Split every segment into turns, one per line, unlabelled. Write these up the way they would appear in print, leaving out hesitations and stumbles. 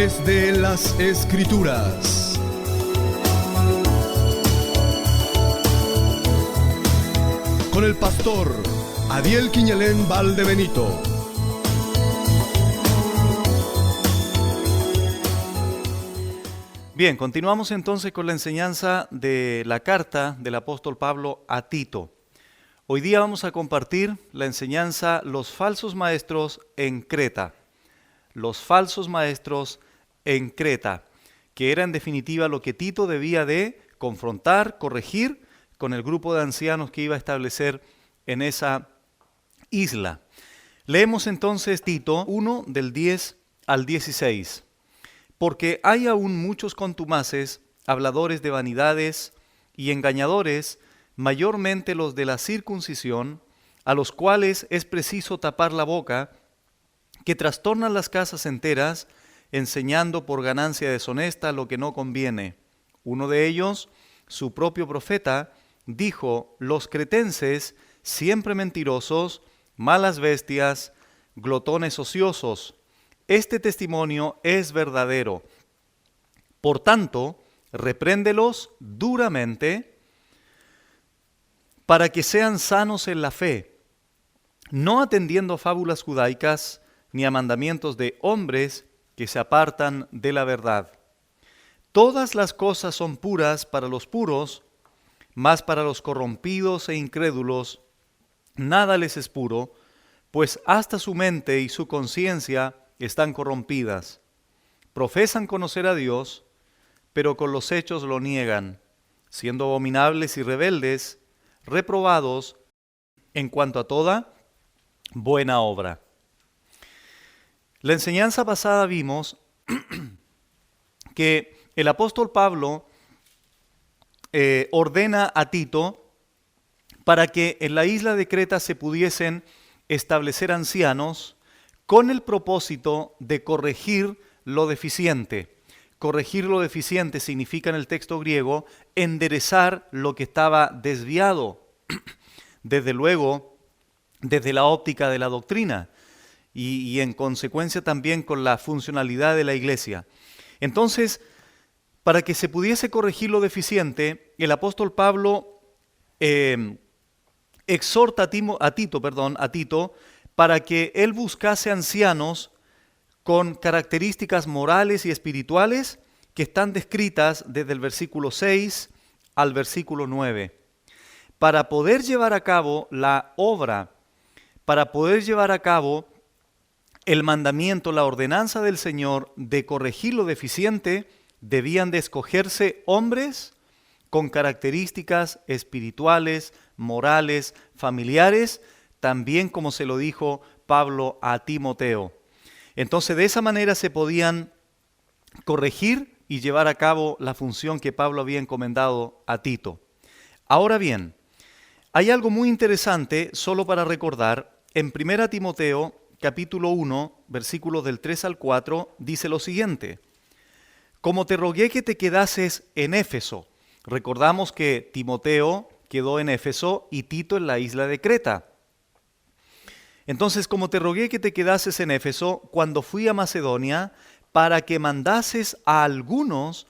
Desde las Escrituras. Con el pastor Adiel Quiñelén Valdebenito.
Bien, continuamos entonces con la enseñanza de la carta del apóstol Pablo a Tito. Hoy día vamos a compartir la enseñanza Los falsos maestros en Creta. Los falsos maestros en Creta, que era en definitiva lo que Tito debía de confrontar, corregir con el grupo de ancianos que iba a establecer en esa isla. Leemos entonces Tito 1 del 10 al 16. Porque hay aún muchos contumaces, habladores de vanidades y engañadores, mayormente los de la circuncisión, a los cuales es preciso tapar la boca, que trastornan las casas enteras, enseñando por ganancia deshonesta lo que no conviene. Uno de ellos, su propio profeta, dijo: los cretenses, siempre mentirosos, malas bestias, glotones ociosos. Este testimonio es verdadero. Por tanto, repréndelos duramente para que sean sanos en la fe, no atendiendo a fábulas judaicas ni a mandamientos de hombres que se apartan de la verdad. Todas las cosas son puras para los puros, mas para los corrompidos e incrédulos nada les es puro, pues hasta su mente y su conciencia están corrompidas. Profesan conocer a Dios, pero con los hechos lo niegan, siendo abominables y rebeldes, reprobados en cuanto a toda buena obra. La enseñanza pasada vimos que el apóstol Pablo ordena a Tito para que en la isla de Creta se pudiesen establecer ancianos con el propósito de corregir lo deficiente. Corregir lo deficiente significa en el texto griego enderezar lo que estaba desviado, desde luego desde la óptica de la doctrina y en consecuencia también con la funcionalidad de la iglesia. Entonces, para que se pudiese corregir lo deficiente, el apóstol Pablo exhorta a Tito para que él buscase ancianos con características morales y espirituales que están descritas desde el versículo 6 al versículo 9. Para poder llevar a cabo la obra, para poder llevar a cabo el mandamiento, la ordenanza del Señor de corregir lo deficiente, debían de escogerse hombres con características espirituales, morales, familiares, también como se lo dijo Pablo a Timoteo. Entonces de esa manera se podían corregir y llevar a cabo la función que Pablo había encomendado a Tito. Ahora bien, hay algo muy interesante, solo para recordar, en 1 Timoteo capítulo 1, versículos del 3 al 4, dice lo siguiente: como te rogué que te quedases en Éfeso. Recordamos que Timoteo quedó en Éfeso y Tito en la isla de Creta. Entonces, como te rogué que te quedases en Éfeso, cuando fui a Macedonia, para que mandases a algunos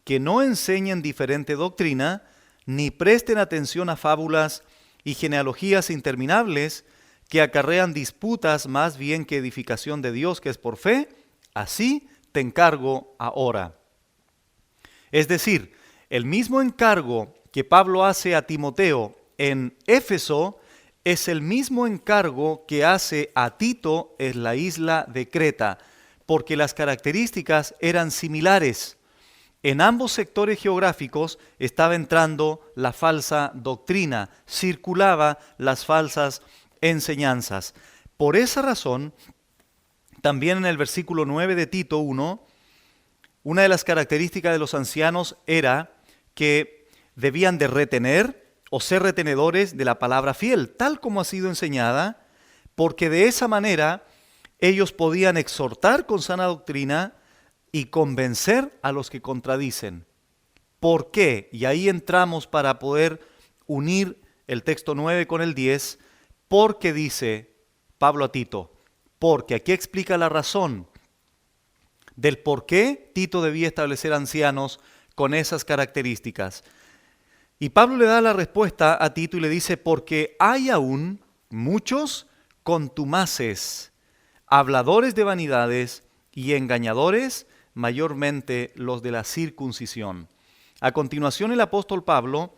que no enseñen diferente doctrina, ni presten atención a fábulas y genealogías interminables, que acarrean disputas más bien que edificación de Dios, que es por fe, así te encargo ahora. Es decir, el mismo encargo que Pablo hace a Timoteo en Éfeso es el mismo encargo que hace a Tito en la isla de Creta, porque las características eran similares. En ambos sectores geográficos estaba entrando la falsa doctrina, circulaba las falsas enseñanzas. Por esa razón, también en el versículo 9 de Tito 1, una de las características de los ancianos era que debían de retener o ser retenedores de la palabra fiel, tal como ha sido enseñada, porque de esa manera ellos podían exhortar con sana doctrina y convencer a los que contradicen. ¿Por qué? Y ahí entramos para poder unir el texto 9 con el 10, porque dice Pablo a Tito, porque aquí explica la razón. del por qué Tito debía establecer ancianos con esas características. Y Pablo le da la respuesta a Tito y le dice, porque hay aún muchos contumaces, habladores de vanidades y engañadores, mayormente los de la circuncisión. A continuación, el apóstol Pablo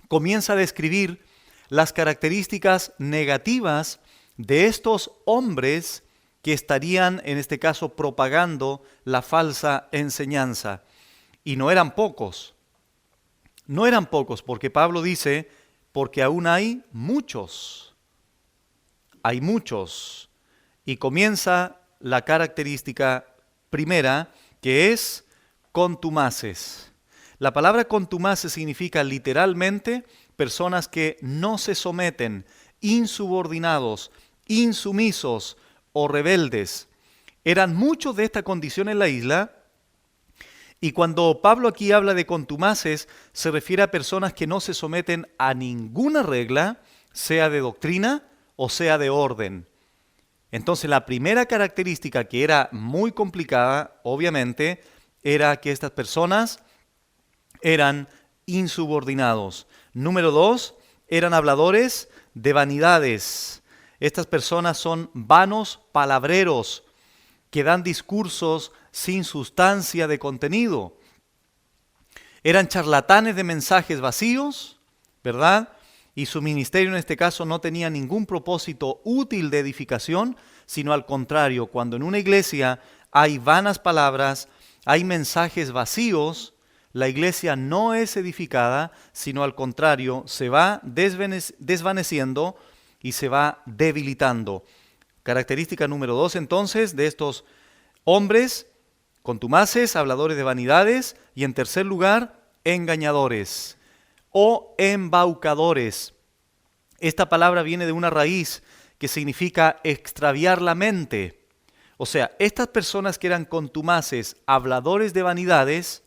comienza a describir las características negativas de estos hombres que estarían, en este caso, propagando la falsa enseñanza. Y no eran pocos. No eran pocos, porque Pablo dice, porque aún hay muchos. Hay muchos. Y comienza la característica primera, que es contumaces. La palabra contumaces significa literalmente personas que no se someten, insubordinados, insumisos o rebeldes. Eran muchos de esta condición en la isla, y cuando Pablo aquí habla de contumaces, se refiere a personas que no se someten a ninguna regla, sea de doctrina o sea de orden. Entonces, la primera característica, que era muy complicada, obviamente, era que estas personas eran insubordinados. Número 2, eran habladores de vanidades. Estas personas son vanos palabreros que dan discursos sin sustancia de contenido. Eran charlatanes de mensajes vacíos, ¿verdad? Y su ministerio en este caso no tenía ningún propósito útil de edificación, sino al contrario, cuando en una iglesia hay vanas palabras, hay mensajes vacíos, la iglesia no es edificada, sino al contrario, se va desvaneciendo y se va debilitando. Característica número 2 entonces de estos hombres contumaces, habladores de vanidades, y en tercer lugar, engañadores o embaucadores. Esta palabra viene de una raíz que significa extraviar la mente. O sea, estas personas que eran contumaces, habladores de vanidades,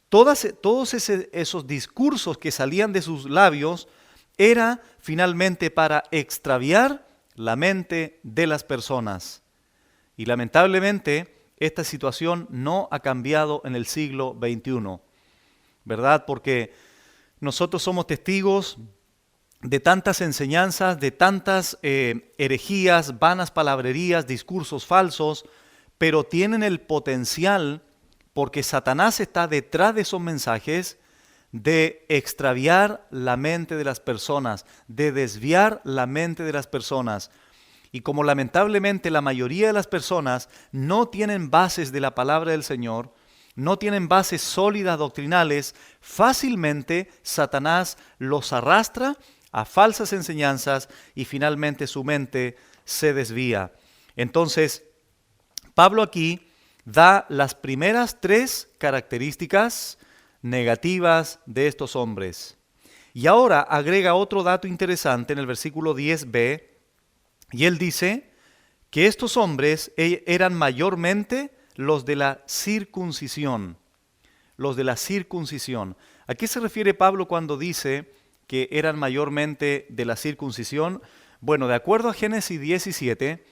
todos esos discursos que salían de sus labios era finalmente para extraviar la mente de las personas. Y lamentablemente esta situación no ha cambiado en el siglo XXI, ¿verdad? Porque nosotros somos testigos de tantas enseñanzas, de tantas herejías, vanas palabrerías, discursos falsos, pero tienen el potencial, porque Satanás está detrás de esos mensajes, de extraviar la mente de las personas, de desviar la mente de las personas. Y como lamentablemente la mayoría de las personas no tienen bases de la palabra del Señor, no tienen bases sólidas doctrinales, fácilmente Satanás los arrastra a falsas enseñanzas y finalmente su mente se desvía. Entonces, Pablo aquí da las primeras 3 características negativas de estos hombres. Y ahora agrega otro dato interesante en el versículo 10b, y él dice que estos hombres eran mayormente los de la circuncisión. Los de la circuncisión. ¿A qué se refiere Pablo cuando dice que eran mayormente de la circuncisión? Bueno, de acuerdo a Génesis 17,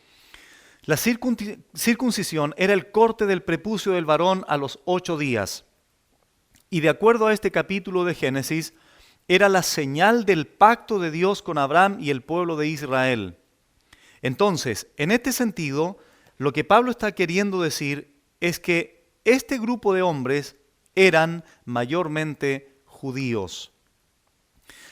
la circuncisión era el corte del prepucio del varón a los 8 días. Y de acuerdo a este capítulo de Génesis, era la señal del pacto de Dios con Abraham y el pueblo de Israel. Entonces, en este sentido, lo que Pablo está queriendo decir es que este grupo de hombres eran mayormente judíos.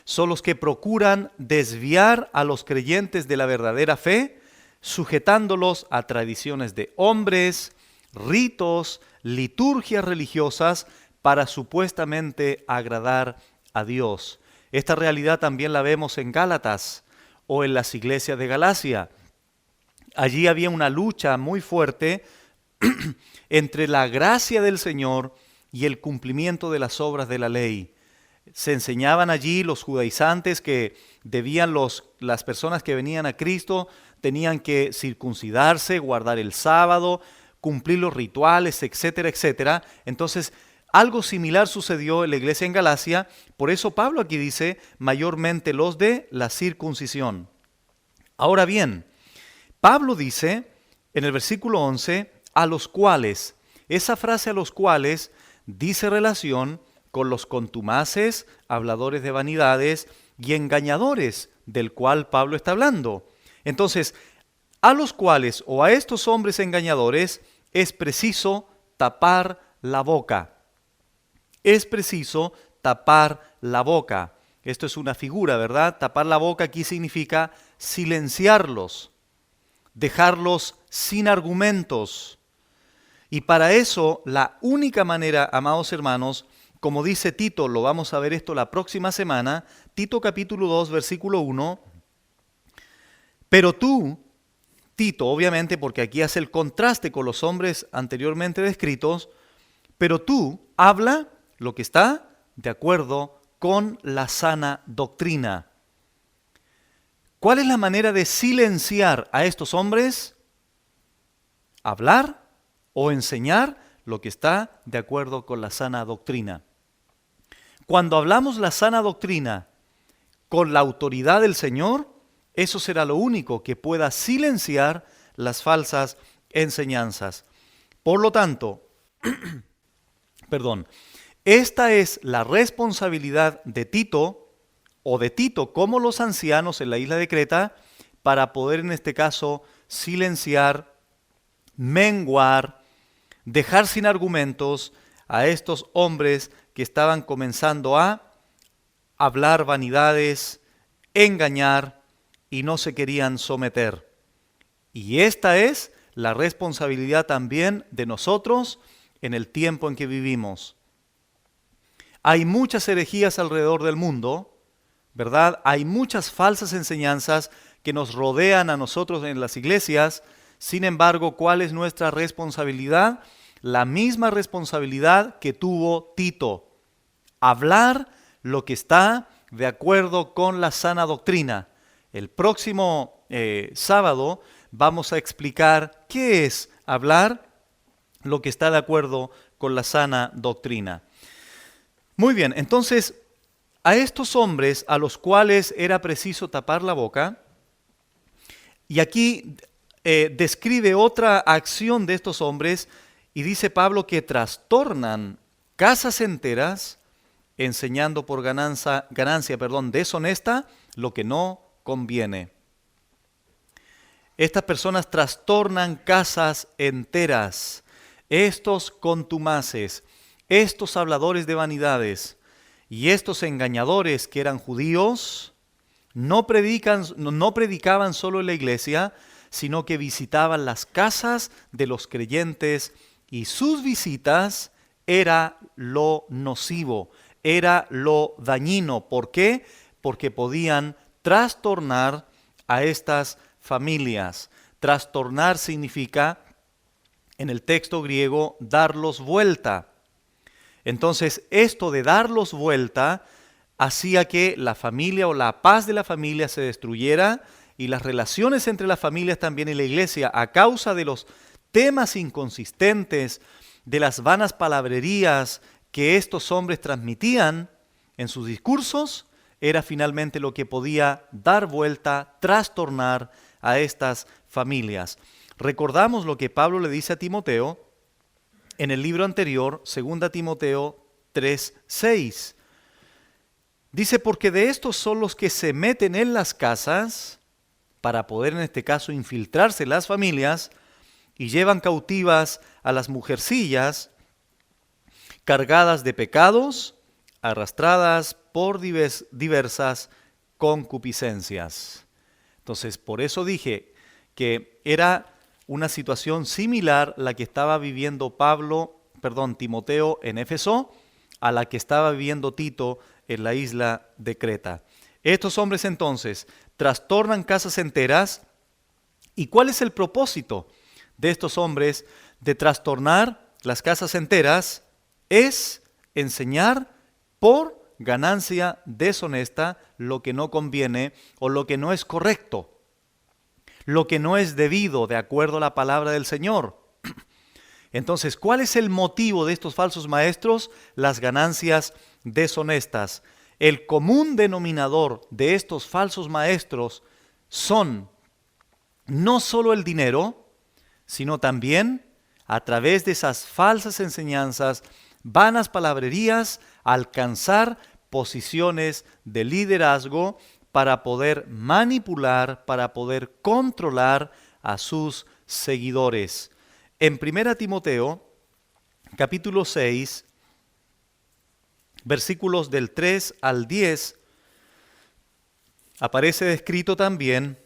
Son los que procuran desviar a los creyentes de la verdadera fe, sujetándolos a tradiciones de hombres, ritos, liturgias religiosas, para supuestamente agradar a Dios. Esta realidad también la vemos en Gálatas o en las iglesias de Galacia. Allí había una lucha muy fuerte entre la gracia del Señor y el cumplimiento de las obras de la ley. Se enseñaban allí los judaizantes que debían las personas que venían a Cristo, tenían que circuncidarse, guardar el sábado, cumplir los rituales, etcétera, etcétera. Entonces, algo similar sucedió en la iglesia en Galacia. Por eso Pablo aquí dice mayormente los de la circuncisión. Ahora bien, Pablo dice en el versículo 11, a los cuales Esa frase a los cuales dice relación con los contumaces, habladores de vanidades y engañadores, del cual Pablo está hablando. Entonces, a los cuales o a estos hombres engañadores es preciso tapar la boca. Es preciso tapar la boca. Esto es una figura, ¿verdad? Tapar la boca aquí significa silenciarlos, dejarlos sin argumentos. Y para eso, la única manera, amados hermanos, como dice Tito, lo vamos a ver esto la próxima semana, Tito capítulo 2, versículo 1, pero tú, Tito, obviamente, porque aquí hace el contraste con los hombres anteriormente descritos, pero tú habla lo que está de acuerdo con la sana doctrina. ¿Cuál es la manera de silenciar a estos hombres? Hablar o enseñar lo que está de acuerdo con la sana doctrina. Cuando hablamos la sana doctrina con la autoridad del Señor, eso será lo único que pueda silenciar las falsas enseñanzas. Por lo tanto, esta es la responsabilidad de Tito, o de Tito como los ancianos en la isla de Creta, para poder en este caso silenciar, menguar, dejar sin argumentos a estos hombres que estaban comenzando a hablar vanidades, engañar y no se querían someter. Y esta es la responsabilidad también de nosotros en el tiempo en que vivimos. Hay muchas herejías alrededor del mundo, ¿verdad? Hay muchas falsas enseñanzas que nos rodean a nosotros en las iglesias. Sin embargo, ¿cuál es nuestra responsabilidad? La misma responsabilidad que tuvo Tito. Hablar lo que está de acuerdo con la sana doctrina. El próximo sábado vamos a explicar qué es hablar lo que está de acuerdo con la sana doctrina. Muy bien, entonces, a estos hombres a los cuales era preciso tapar la boca, y aquí describe otra acción de estos hombres, y dice Pablo que trastornan casas enteras, enseñando por ganancia deshonesta lo que no conviene. Estas personas trastornan casas enteras. Estos contumaces, estos habladores de vanidades y estos engañadores que eran judíos, no predicaban solo en la iglesia, sino que visitaban las casas de los creyentes y sus visitas era lo nocivo, era lo dañino. ¿Por qué? Porque podían trastornar a estas familias. Trastornar significa, en el texto griego, darlos vuelta. Entonces, esto de darlos vuelta hacía que la familia o la paz de la familia se destruyera y las relaciones entre las familias también en la iglesia, a causa de los temas inconsistentes, de las vanas palabrerías que estos hombres transmitían en sus discursos, era finalmente lo que podía dar vuelta, trastornar a estas familias. Recordamos lo que Pablo le dice a Timoteo en el libro anterior, 2 Timoteo 3:6. Dice, porque de estos son los que se meten en las casas para poder en este caso infiltrarse en las familias y llevan cautivas a las mujercillas cargadas de pecados, arrastradas por diversas concupiscencias. Entonces, por eso dije que era una situación similar la que estaba viviendo Timoteo en Éfeso, a la que estaba viviendo Tito en la isla de Creta. Estos hombres entonces trastornan casas enteras. ¿Y cuál es el propósito de estos hombres de trastornar las casas enteras? Es enseñar por ganancia deshonesta lo que no conviene o lo que no es correcto, lo que no es debido de acuerdo a la palabra del Señor. Entonces, ¿cuál es el motivo de estos falsos maestros? Las ganancias deshonestas. El común denominador de estos falsos maestros son no solo el dinero, sino también a través de esas falsas enseñanzas, vanas palabrerías, alcanzar posiciones de liderazgo para poder manipular, para poder controlar a sus seguidores. En 1 Timoteo, capítulo 6, versículos del 3 al 10, aparece descrito también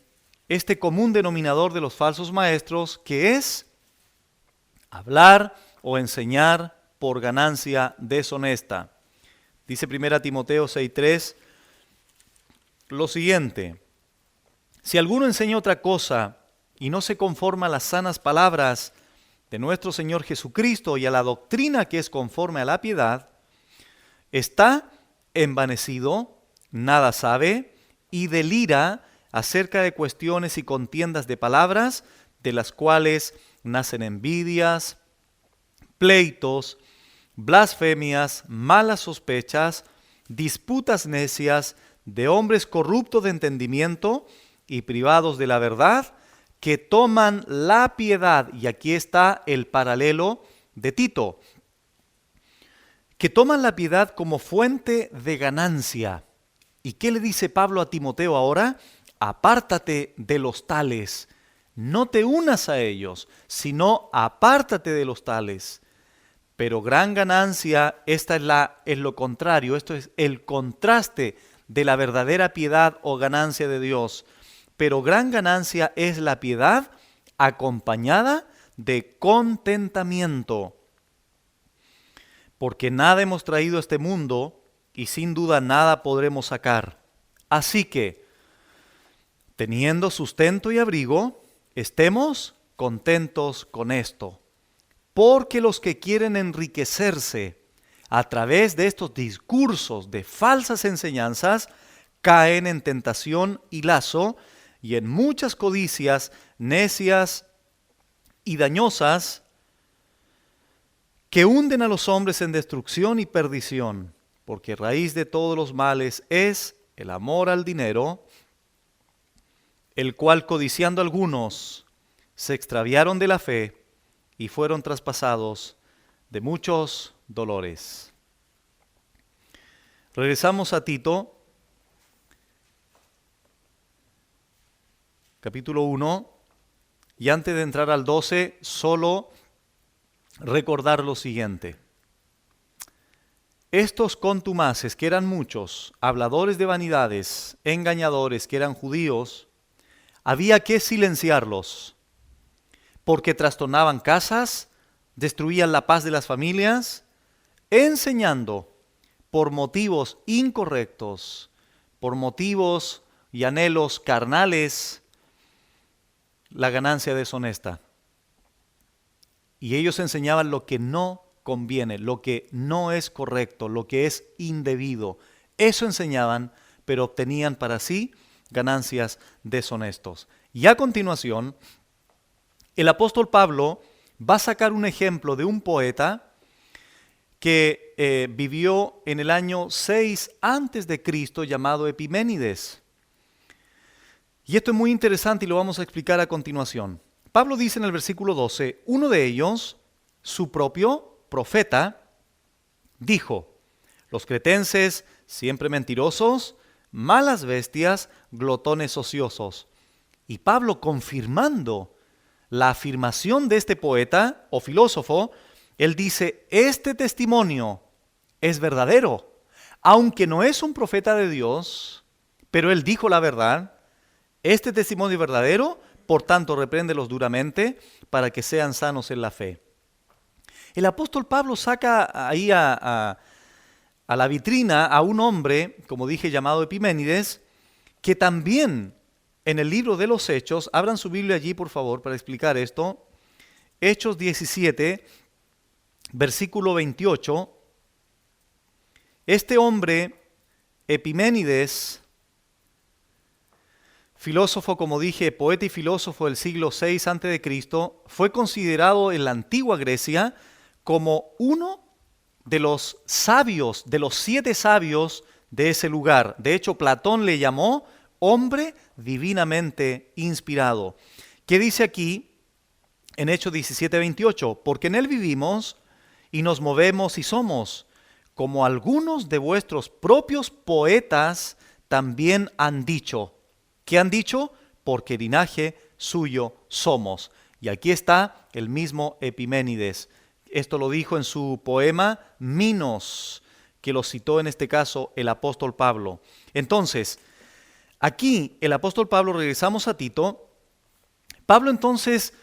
este común denominador de los falsos maestros, que es hablar o enseñar por ganancia deshonesta. Dice 1 Timoteo 6:3 lo siguiente: si alguno enseña otra cosa y no se conforma a las sanas palabras de nuestro Señor Jesucristo y a la doctrina que es conforme a la piedad, está envanecido, nada sabe y delira acerca de cuestiones y contiendas de palabras, de las cuales nacen envidias, pleitos, blasfemias, malas sospechas, disputas necias, de hombres corruptos de entendimiento y privados de la verdad, que toman la piedad, y aquí está el paralelo de Tito, que toman la piedad como fuente de ganancia. ¿Y qué le dice Pablo a Timoteo ahora? Apártate de los tales, no te unas a ellos, sino apártate de los tales. Pero gran ganancia, esta es lo contrario, esto es el contraste de la verdadera piedad o ganancia de Dios. Pero gran ganancia es la piedad acompañada de contentamiento. Porque nada hemos traído a este mundo y sin duda nada podremos sacar. Así que, teniendo sustento y abrigo, estemos contentos con esto. Porque los que quieren enriquecerse a través de estos discursos de falsas enseñanzas caen en tentación y lazo y en muchas codicias necias y dañosas que hunden a los hombres en destrucción y perdición, porque raíz de todos los males es el amor al dinero, el cual codiciando algunos se extraviaron de la fe y fueron traspasados de muchos dolores. Regresamos a Tito, capítulo 1, y antes de entrar al 12, solo recordar lo siguiente. Estos contumaces, que eran muchos, habladores de vanidades, engañadores, que eran judíos, había que silenciarlos, porque trastornaban casas, destruían la paz de las familias, enseñando por motivos incorrectos, por motivos y anhelos carnales, la ganancia deshonesta. Y ellos enseñaban lo que no conviene, lo que no es correcto, lo que es indebido. Eso enseñaban, pero obtenían para sí ganancias deshonestos. Y a continuación, el apóstol Pablo va a sacar un ejemplo de un poeta que vivió en el año 6 antes de Cristo, llamado Epiménides. Y esto es muy interesante y lo vamos a explicar a continuación. Pablo dice en el versículo 12, uno de ellos, su propio profeta, dijo: los cretenses, siempre mentirosos, malas bestias, glotones ociosos. Y Pablo, confirmando la afirmación de este poeta o filósofo, él dice, este testimonio es verdadero, aunque no es un profeta de Dios, pero él dijo la verdad. Este testimonio es verdadero, por tanto repréndelos duramente para que sean sanos en la fe. El apóstol Pablo saca ahí a la vitrina a un hombre, como dije, llamado Epiménides, que también en el libro de los Hechos, abran su Biblia allí por favor para explicar esto, Hechos 17, versículo 28, este hombre, Epiménides, filósofo, como dije, poeta y filósofo del siglo VI a.C., fue considerado en la antigua Grecia como uno de los sabios, de los 7 sabios de ese lugar. De hecho, Platón le llamó hombre divinamente inspirado. ¿Qué dice aquí en Hechos 17:28, porque en él vivimos y nos movemos y somos, como algunos de vuestros propios poetas también han dicho. ¿Qué han dicho? Porque linaje suyo somos. Y aquí está el mismo Epiménides. Esto lo dijo en su poema Minos, que lo citó en este caso el apóstol Pablo. Entonces, aquí el apóstol Pablo, regresamos a Tito. Pablo entonces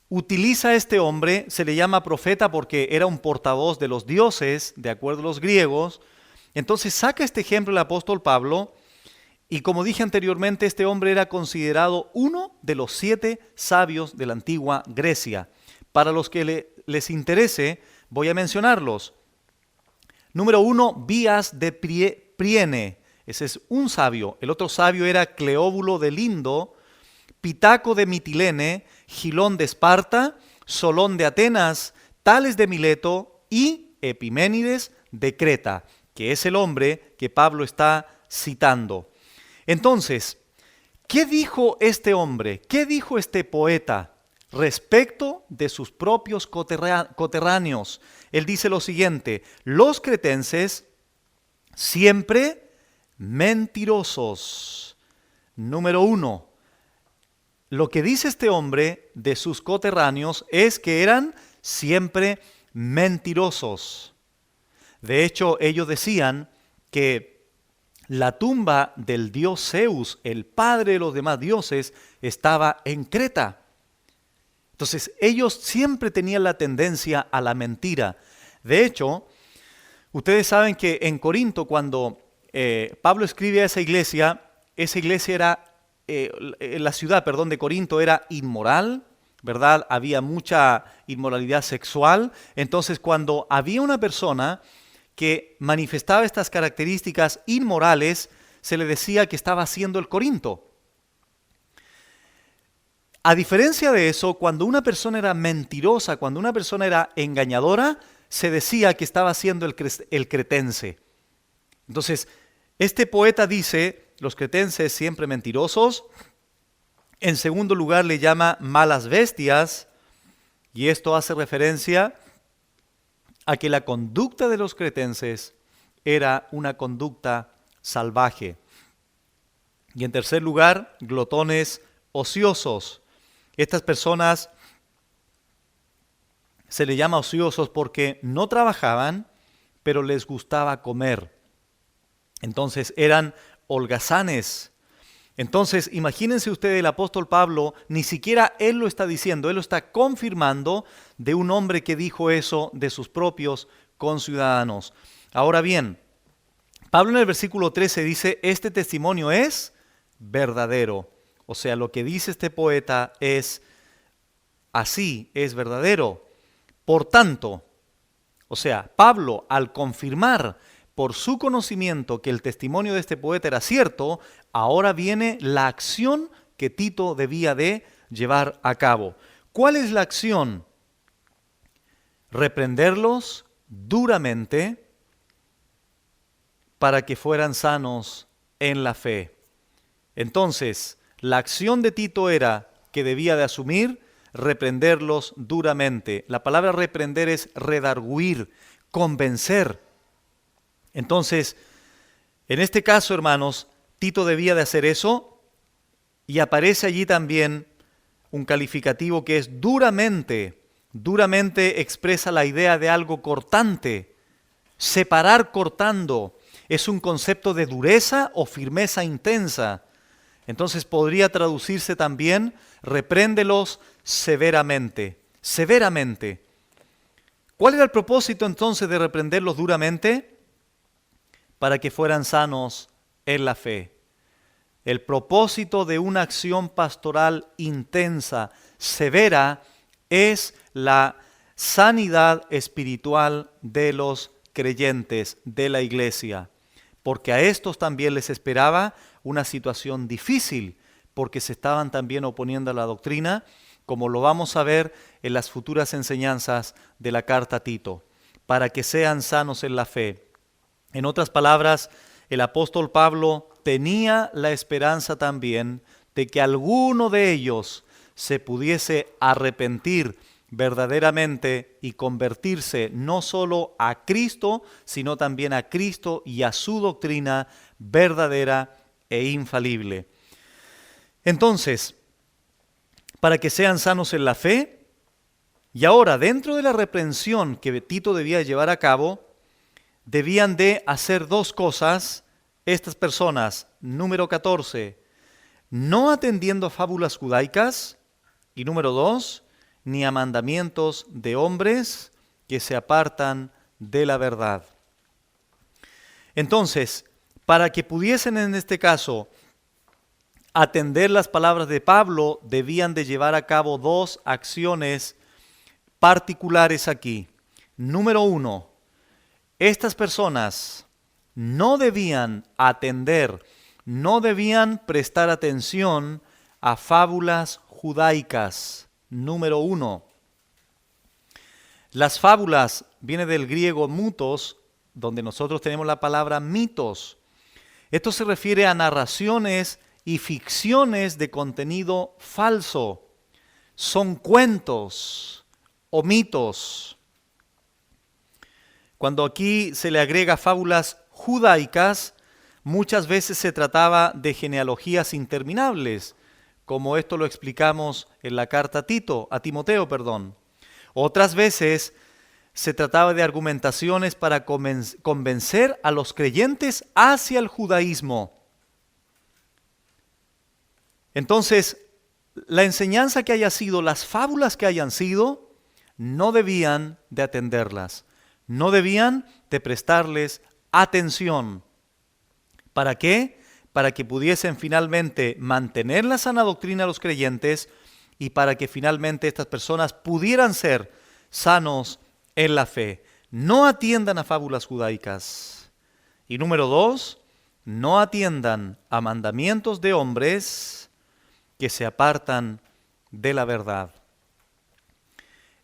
utiliza a este hombre, se le llama profeta porque era un portavoz de los dioses, de acuerdo a los griegos. Entonces saca este ejemplo el apóstol Pablo, y como dije anteriormente, este hombre era considerado uno de los 7 sabios de la antigua Grecia. Para los que les interese, voy a mencionarlos. Número 1, Bías de Priene. Ese es un sabio. El otro sabio era Cleóbulo de Lindo, Pitaco de Mitilene, Gilón de Esparta, Solón de Atenas, Tales de Mileto y Epiménides de Creta, que es el hombre que Pablo está citando. Entonces, ¿qué dijo este hombre? ¿Qué dijo este poeta respecto de sus propios coterráneos? Él dice lo siguiente: los cretenses siempre mentirosos. Número 1. Lo que dice este hombre de sus coterráneos es que eran siempre mentirosos. De hecho, ellos decían que la tumba del dios Zeus, el padre de los demás dioses, estaba en Creta. Entonces, ellos siempre tenían la tendencia a la mentira. De hecho, ustedes saben que en Corinto, cuando Pablo escribe a esa iglesia era la ciudad, de Corinto era inmoral, ¿verdad? Había mucha inmoralidad sexual. Entonces, cuando había una persona que manifestaba estas características inmorales, se le decía que estaba haciendo el Corinto. A diferencia de eso, cuando una persona era mentirosa, cuando una persona era engañadora, se decía que estaba haciendo el cretense. Entonces, este poeta dice: los cretenses siempre mentirosos. En segundo lugar, le llama malas bestias, y esto hace referencia a que la conducta de los cretenses era una conducta salvaje. Y en tercer lugar, glotones ociosos. Estas personas se les llama ociosos porque no trabajaban, pero les gustaba comer. Entonces eran holgazanes. Entonces, imagínense ustedes, el apóstol Pablo, ni siquiera él lo está diciendo, él lo está confirmando de un hombre que dijo eso de sus propios conciudadanos. Ahora bien, Pablo en el versículo 13 dice: este testimonio es verdadero. O sea, lo que dice este poeta es así, es verdadero. Por tanto, o sea, Pablo, al confirmar por su conocimiento que el testimonio de este poeta era cierto, ahora viene la acción que Tito debía de llevar a cabo. ¿Cuál es la acción? Reprenderlos duramente para que fueran sanos en la fe. Entonces, la acción de Tito era que debía de asumir reprenderlos duramente. La palabra reprender es redarguir, convencer. Entonces, en este caso, hermanos, Tito debía de hacer eso, y aparece allí también un calificativo que es duramente. Duramente expresa la idea de algo cortante. Separar cortando es un concepto de dureza o firmeza intensa. Entonces podría traducirse también: repréndelos severamente. Severamente. ¿Cuál era el propósito entonces de reprenderlos duramente? Para que fueran sanos en la fe. El propósito de una acción pastoral intensa, severa, es la sanidad espiritual de los creyentes de la iglesia. Porque a estos también les esperaba una situación difícil, porque se estaban también oponiendo a la doctrina, como lo vamos a ver en las futuras enseñanzas de la carta a Tito, para que sean sanos en la fe. En otras palabras, el apóstol Pablo tenía la esperanza también de que alguno de ellos se pudiese arrepentir verdaderamente y convertirse no solo a Cristo, sino también a Cristo y a su doctrina verdadera e infalible. Entonces, para que sean sanos en la fe, y ahora dentro de la reprensión que Tito debía llevar a cabo, debían de hacer dos cosas estas personas. Número 14, no atendiendo a fábulas judaicas, y número 2, ni a mandamientos de hombres que se apartan de la verdad. Entonces, para que pudiesen en este caso atender las palabras de Pablo, debían de llevar a cabo dos acciones particulares aquí. Número 1, estas personas no debían atender, no debían prestar atención a fábulas judaicas. Número 1. Las fábulas viene del griego mutos, donde nosotros tenemos la palabra mitos. Esto se refiere a narraciones y ficciones de contenido falso. Son cuentos o mitos. Cuando aquí se le agrega fábulas judaicas, muchas veces se trataba de genealogías interminables, como esto lo explicamos en la carta a Timoteo. Otras veces se trataba de argumentaciones para convencer a los creyentes hacia el judaísmo. Entonces, la enseñanza que haya sido, las fábulas que hayan sido, no debían de atenderlas, no debían de prestarles atención. ¿Para qué? Para que pudiesen finalmente mantener la sana doctrina a los creyentes y para que finalmente estas personas pudieran ser sanos en la fe. No atiendan a fábulas judaicas. Y número 2, no atiendan a mandamientos de hombres que se apartan de la verdad.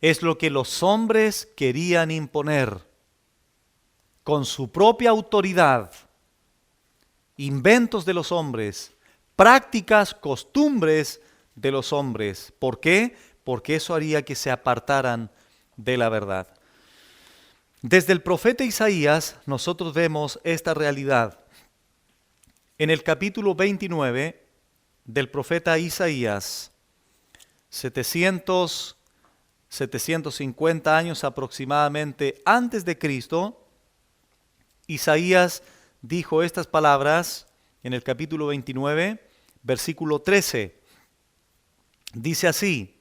Es lo que los hombres querían imponer con su propia autoridad. Inventos de los hombres, prácticas, costumbres de los hombres. ¿Por qué? Porque eso haría que se apartaran de la verdad. Desde el profeta Isaías nosotros vemos esta realidad. En el capítulo 29 del profeta Isaías, 750 años aproximadamente antes de Cristo, Isaías dijo estas palabras en el capítulo 29, versículo 13. Dice así: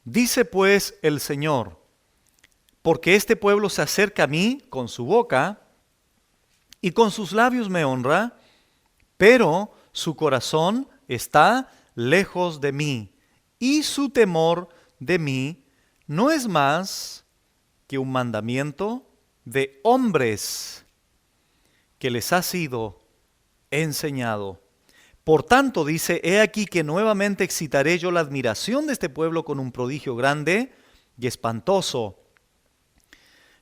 dice pues el Señor, porque este pueblo se acerca a mí con su boca y con sus labios me honra, pero su corazón está lejos de mí y su temor de mí no es más que un mandamiento de hombres que les ha sido enseñado. Por tanto, dice, he aquí que nuevamente excitaré yo la admiración de este pueblo con un prodigio grande y espantoso,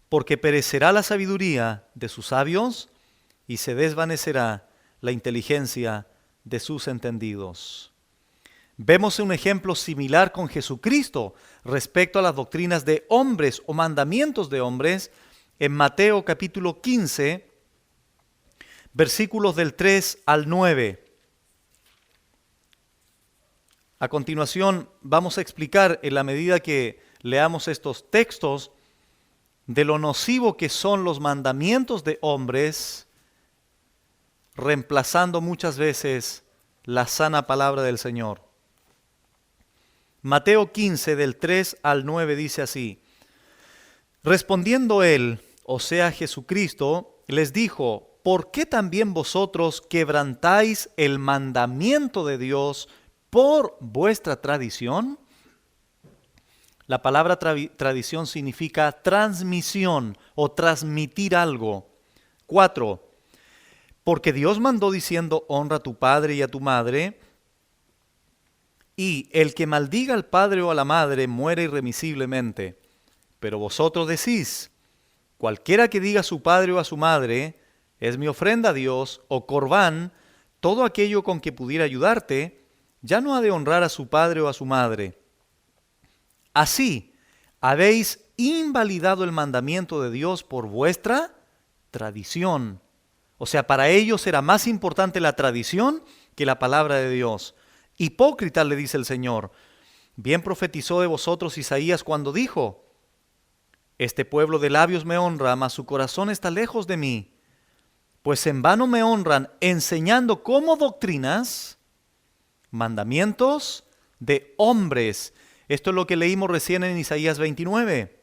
porque perecerá la sabiduría de sus sabios y se desvanecerá la inteligencia de sus entendidos. Vemos un ejemplo similar con Jesucristo respecto a las doctrinas de hombres o mandamientos de hombres en Mateo capítulo 15, versículos del 3 al 9. A continuación vamos a explicar, en la medida que leamos estos textos, de lo nocivo que son los mandamientos de hombres, reemplazando muchas veces la sana palabra del Señor. Mateo 15, del 3 al 9 dice así: respondiendo él, o sea Jesucristo, les dijo: ¿por qué también vosotros quebrantáis el mandamiento de Dios por vuestra tradición? La palabra tradición significa transmisión o transmitir algo. 4. Porque Dios mandó diciendo: honra a tu padre y a tu madre, y el que maldiga al padre o a la madre muere irremisiblemente. Pero vosotros decís: cualquiera que diga a su padre o a su madre, es mi ofrenda a Dios, o corbán, todo aquello con que pudiera ayudarte, ya no ha de honrar a su padre o a su madre. Así, habéis invalidado el mandamiento de Dios por vuestra tradición. O sea, para ellos era más importante la tradición que la palabra de Dios. Hipócritas, le dice el Señor. Bien profetizó de vosotros Isaías cuando dijo: este pueblo de labios me honra, mas su corazón está lejos de mí. Pues en vano me honran, enseñando como doctrinas mandamientos de hombres. Esto es lo que leímos recién en Isaías 29.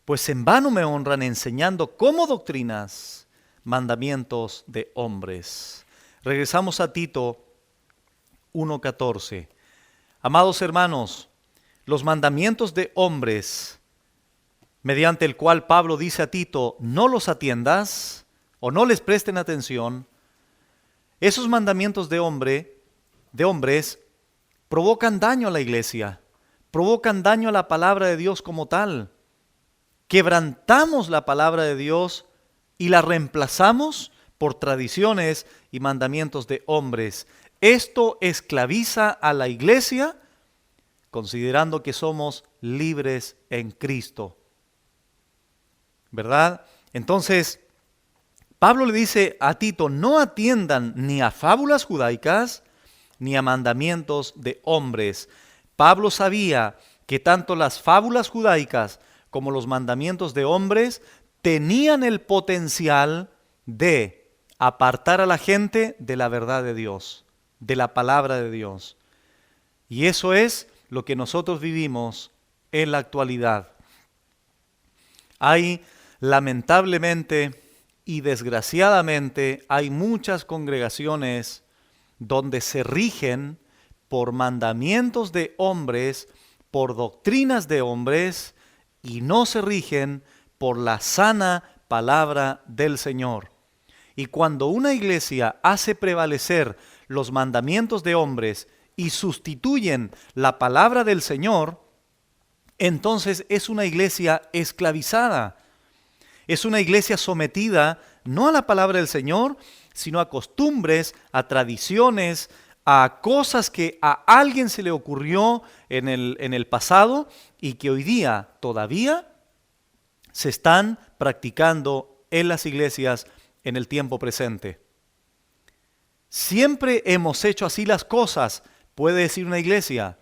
Pues en vano me honran, enseñando como doctrinas mandamientos de hombres. Regresamos a Tito 1:14. Amados hermanos, los mandamientos de hombres, mediante el cual Pablo dice a Tito, no los atiendas o no les presten atención, esos mandamientos de hombres, provocan daño a la iglesia, provocan daño a la palabra de Dios como tal. Quebrantamos la palabra de Dios y la reemplazamos por tradiciones y mandamientos de hombres. Esto esclaviza a la iglesia, considerando que somos libres en Cristo. ¿Verdad? Entonces, Pablo le dice a Tito, no atiendan ni a fábulas judaicas, ni a mandamientos de hombres. Pablo sabía que tanto las fábulas judaicas como los mandamientos de hombres tenían el potencial de apartar a la gente de la verdad de Dios, de la palabra de Dios. Y eso es lo que nosotros vivimos en la actualidad. Hay, lamentablemente y desgraciadamente, hay muchas congregaciones donde se rigen por mandamientos de hombres, por doctrinas de hombres, y no se rigen por la sana palabra del Señor. Y cuando una iglesia hace prevalecer los mandamientos de hombres y sustituyen la palabra del Señor, entonces es una iglesia esclavizada. Es una iglesia sometida no a la palabra del Señor, sino a costumbres, a tradiciones, a cosas que a alguien se le ocurrió en el pasado y que hoy día todavía se están practicando en las iglesias en el tiempo presente. Siempre hemos hecho así las cosas, puede decir una iglesia,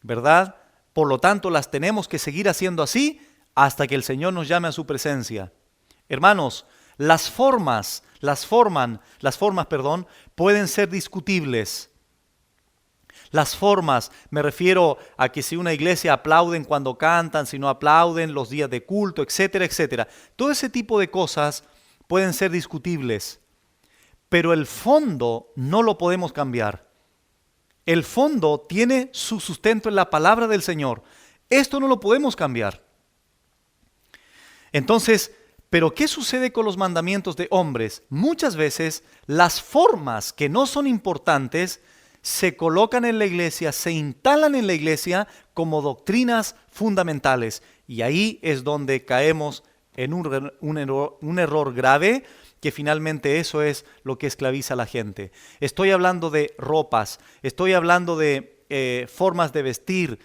¿verdad? Por lo tanto, las tenemos que seguir haciendo así hasta que el Señor nos llame a su presencia. Hermanos, las formas, pueden ser discutibles. Las formas, me refiero a que si una iglesia aplauden cuando cantan, si no aplauden, los días de culto, etcétera, etcétera. Todo ese tipo de cosas pueden ser discutibles, pero el fondo no lo podemos cambiar. El fondo tiene su sustento en la palabra del Señor. Esto no lo podemos cambiar. Entonces, ¿pero qué sucede con los mandamientos de hombres? Muchas veces las formas que no son importantes se colocan en la iglesia, se instalan en la iglesia como doctrinas fundamentales. Y ahí es donde caemos en un error grave, que finalmente eso es lo que esclaviza a la gente. Estoy hablando de ropas, estoy hablando de formas de vestir,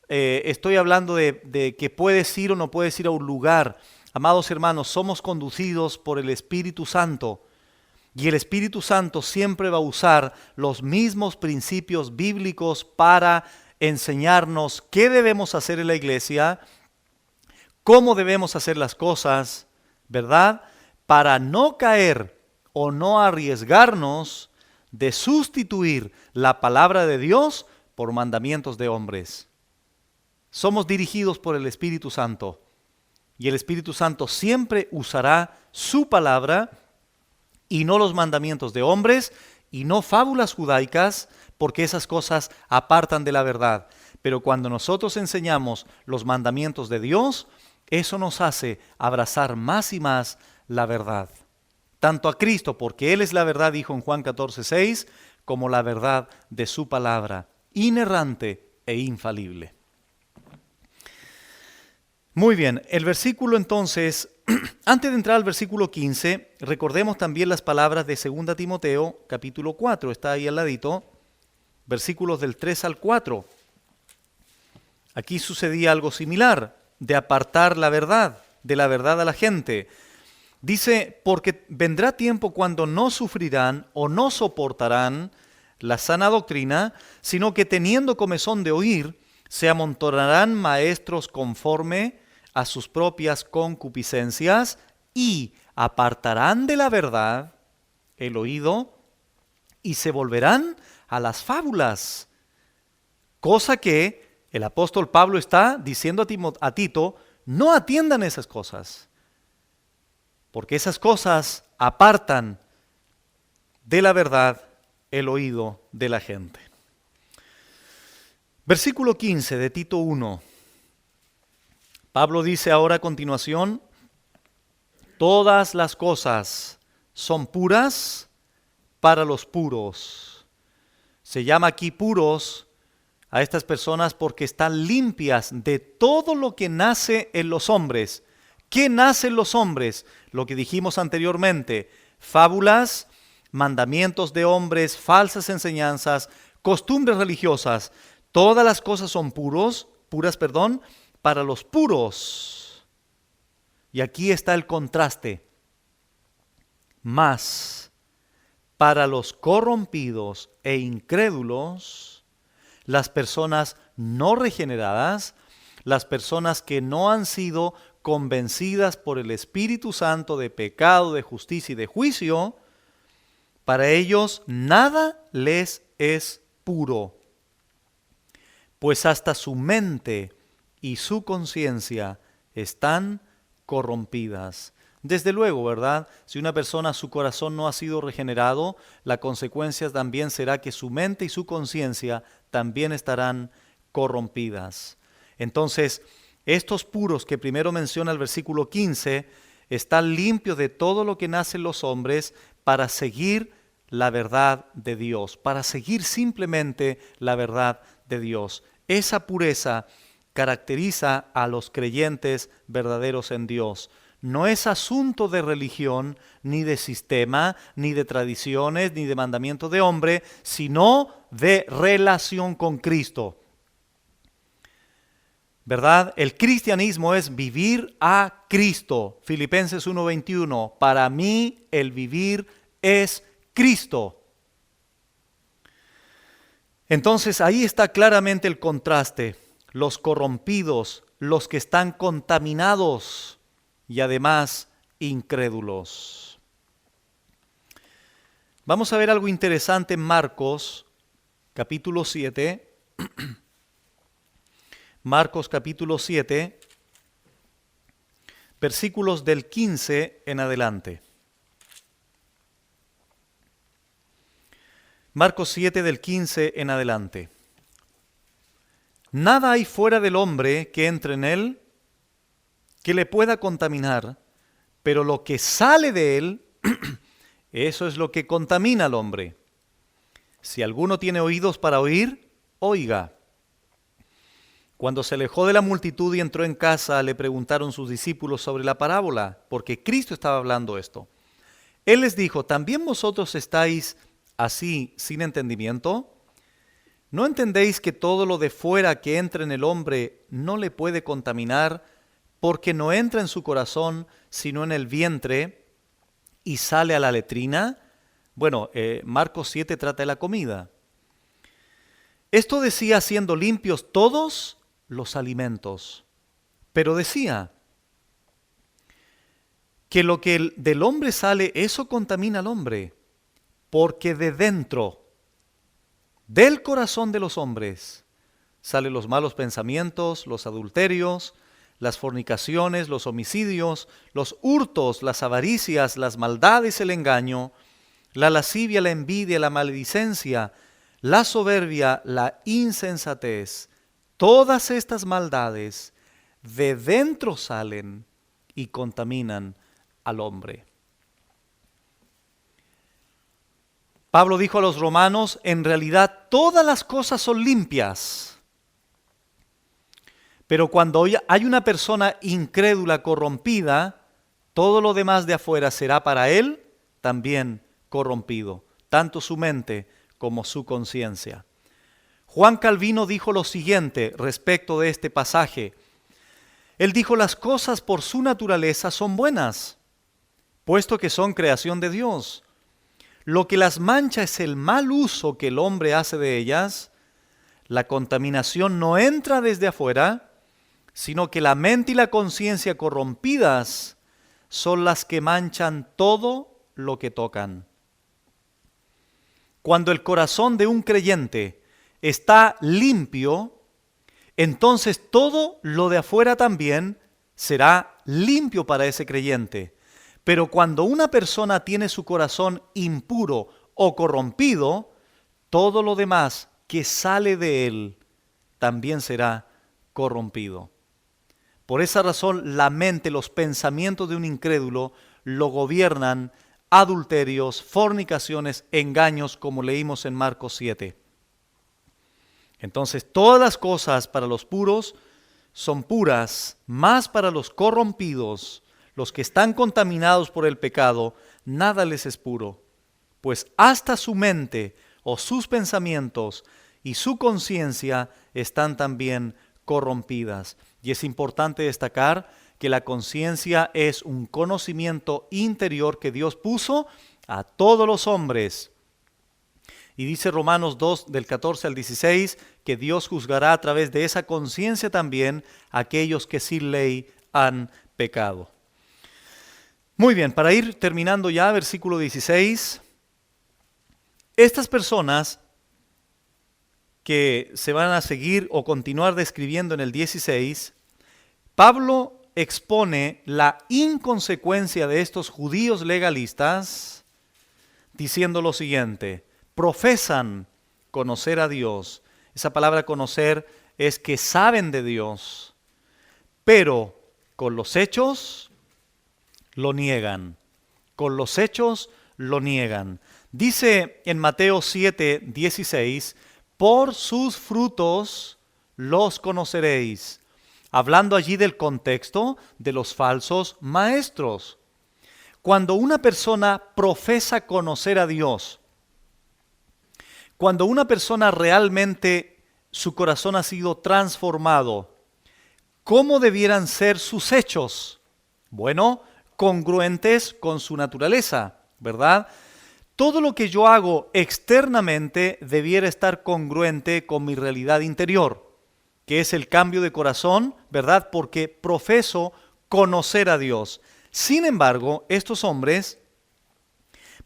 estoy hablando de que puedes ir o no puedes ir a un lugar. Amados hermanos, somos conducidos por el Espíritu Santo. Y el Espíritu Santo siempre va a usar los mismos principios bíblicos para enseñarnos qué debemos hacer en la iglesia, cómo debemos hacer las cosas, ¿verdad? Para no caer o no arriesgarnos de sustituir la palabra de Dios por mandamientos de hombres. Somos dirigidos por el Espíritu Santo y el Espíritu Santo siempre usará su palabra y no los mandamientos de hombres y no fábulas judaicas, porque esas cosas apartan de la verdad. Pero cuando nosotros enseñamos los mandamientos de Dios, eso nos hace abrazar más y más la verdad. Tanto a Cristo, porque Él es la verdad, dijo en Juan 14:6, como la verdad de su palabra, inerrante e infalible. Muy bien, el versículo entonces, antes de entrar al versículo 15, recordemos también las palabras de 2 Timoteo, capítulo 4, está ahí al ladito. versículos del 3 al 4. Aquí sucedía algo similar, de apartar la verdad, de la verdad a la gente. Dice, porque vendrá tiempo cuando no sufrirán o no soportarán la sana doctrina, sino que teniendo comezón de oír, se amontonarán maestros conforme a sus propias concupiscencias y apartarán de la verdad el oído y se volverán a las fábulas. Cosa que el apóstol Pablo está diciendo a Tito, no atiendan esas cosas, porque esas cosas apartan de la verdad el oído de la gente. Versículo 15 de Tito 1. Pablo dice ahora a continuación, todas las cosas son puras para los puros. Se llama aquí puros a estas personas porque están limpias de todo lo que nace en los hombres. ¿Qué nace en los hombres? Lo que dijimos anteriormente, fábulas, mandamientos de hombres, falsas enseñanzas, costumbres religiosas. Todas las cosas son puras, para los puros. Y aquí está el contraste. Mas para los corrompidos e incrédulos, las personas no regeneradas, las personas que no han sido convencidas por el Espíritu Santo de pecado, de justicia y de juicio, para ellos nada les es puro, pues hasta su mente y su conciencia están corrompidas. Desde luego, ¿verdad? Si una persona, su corazón no ha sido regenerado, la consecuencia también será que su mente y su conciencia también estarán corrompidas. Entonces, estos puros que primero menciona el versículo 15, están limpios de todo lo que nace en los hombres para seguir la verdad de Dios, para seguir simplemente la verdad de Dios. Esa pureza caracteriza a los creyentes verdaderos en Dios. No es asunto de religión, ni de sistema, ni de tradiciones, ni de mandamiento de hombre, sino de relación con Cristo. ¿Verdad? El cristianismo es vivir a Cristo. Filipenses 1:21. Para mí el vivir es Cristo. Entonces ahí está claramente el contraste. Los corrompidos, los que están contaminados y además incrédulos. Vamos a ver algo interesante en Marcos, capítulo 7. Marcos capítulo 7, versículos del 15 en adelante. Marcos 7 del 15 en adelante. Nada hay fuera del hombre que entre en él que le pueda contaminar, pero lo que sale de él, eso es lo que contamina al hombre. Si alguno tiene oídos para oír, oiga. Cuando se alejó de la multitud y entró en casa, le preguntaron sus discípulos sobre la parábola, porque Cristo estaba hablando esto. Él les dijo, ¿también vosotros estáis así sin entendimiento? ¿No entendéis que todo lo de fuera que entra en el hombre no le puede contaminar, porque no entra en su corazón, sino en el vientre, y sale a la letrina? Bueno, Marcos 7 trata de la comida. Esto decía siendo limpios todos los alimentos, pero decía que lo que del hombre sale, eso contamina al hombre, porque de dentro, del corazón de los hombres, salen los malos pensamientos, los adulterios, las fornicaciones, los homicidios, los hurtos, las avaricias, las maldades, el engaño, la lascivia, la envidia, la maledicencia, la soberbia, la insensatez. Todas estas maldades de dentro salen y contaminan al hombre. Pablo dijo a los romanos, en realidad todas las cosas son limpias, pero cuando hay una persona incrédula, corrompida, todo lo demás de afuera será para él también corrompido, tanto su mente como su conciencia. Juan Calvino dijo lo siguiente respecto de este pasaje. Él dijo, las cosas por su naturaleza son buenas, puesto que son creación de Dios. Lo que las mancha es el mal uso que el hombre hace de ellas. La contaminación no entra desde afuera, sino que la mente y la conciencia corrompidas son las que manchan todo lo que tocan. Cuando el corazón de un creyente está limpio, entonces todo lo de afuera también será limpio para ese creyente. Pero cuando una persona tiene su corazón impuro o corrompido, todo lo demás que sale de él también será corrompido. Por esa razón, la mente, los pensamientos de un incrédulo lo gobiernan adulterios, fornicaciones, engaños, como leímos en Marcos 7. Entonces, todas las cosas para los puros son puras, más para los corrompidos, los que están contaminados por el pecado, nada les es puro, pues hasta su mente o sus pensamientos y su conciencia están también corrompidas. Y es importante destacar que la conciencia es un conocimiento interior que Dios puso a todos los hombres. Y dice Romanos 2, del 14 al 16, que Dios juzgará a través de esa conciencia también a aquellos que sin ley han pecado. Muy bien, para ir terminando ya, versículo 16. Estas personas que se van a seguir o continuar describiendo en el 16, Pablo expone la inconsecuencia de estos judíos legalistas diciendo lo siguiente: profesan conocer a Dios. Esa palabra conocer es que saben de Dios, pero con los hechos lo niegan. Con los hechos lo niegan. Dice en Mateo 7, 16, por sus frutos los conoceréis. Hablando allí del contexto de los falsos maestros. Cuando una persona profesa conocer a Dios, cuando una persona realmente su corazón ha sido transformado, ¿cómo debieran ser sus hechos? Bueno, congruentes con su naturaleza, ¿verdad? Todo lo que yo hago externamente debiera estar congruente con mi realidad interior, que es el cambio de corazón, ¿verdad? Porque profeso conocer a Dios. Sin embargo, estos hombres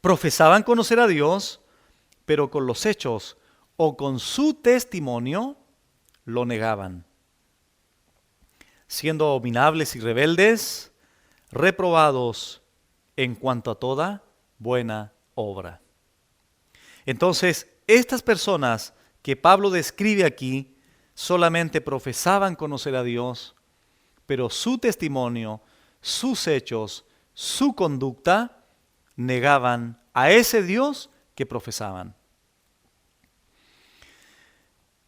profesaban conocer a Dios, pero con los hechos o con su testimonio lo negaban. Siendo abominables y rebeldes, reprobados en cuanto a toda buena obra. Entonces, estas personas que Pablo describe aquí solamente profesaban conocer a Dios, pero su testimonio, sus hechos, su conducta negaban a ese Dios que profesaban.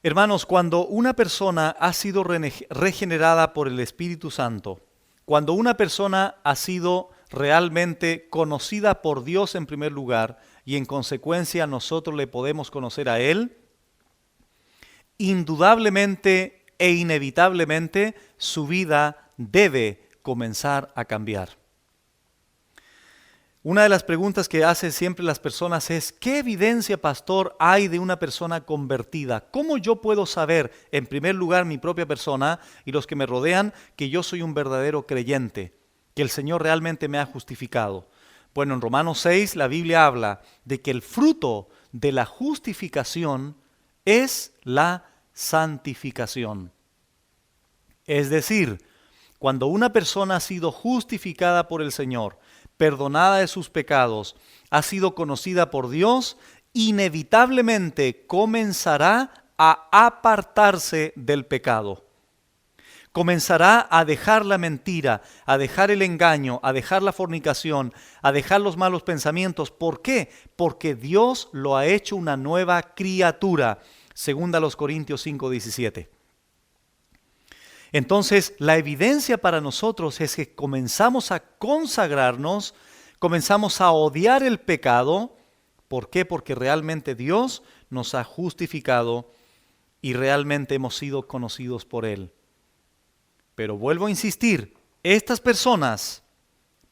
Hermanos, cuando una persona ha sido regenerada por el Espíritu Santo, cuando una persona ha sido realmente conocida por Dios en primer lugar y en consecuencia nosotros le podemos conocer a Él, indudablemente e inevitablemente su vida debe comenzar a cambiar. Una de las preguntas que hacen siempre las personas es: ¿qué evidencia, pastor, hay de una persona convertida? ¿Cómo yo puedo saber, en primer lugar, mi propia persona y los que me rodean, que yo soy un verdadero creyente, que el Señor realmente me ha justificado? Bueno, en Romanos 6 la Biblia habla de que el fruto de la justificación es la santificación. Es decir, cuando una persona ha sido justificada por el Señor, perdonada de sus pecados, ha sido conocida por Dios, inevitablemente comenzará a apartarse del pecado. Comenzará a dejar la mentira, a dejar el engaño, a dejar la fornicación, a dejar los malos pensamientos. ¿Por qué? Porque Dios lo ha hecho una nueva criatura, según a los Corintios 5:17. Entonces, la evidencia para nosotros es que comenzamos a consagrarnos, comenzamos a odiar el pecado. ¿Por qué? Porque realmente Dios nos ha justificado y realmente hemos sido conocidos por Él. Pero vuelvo a insistir, estas personas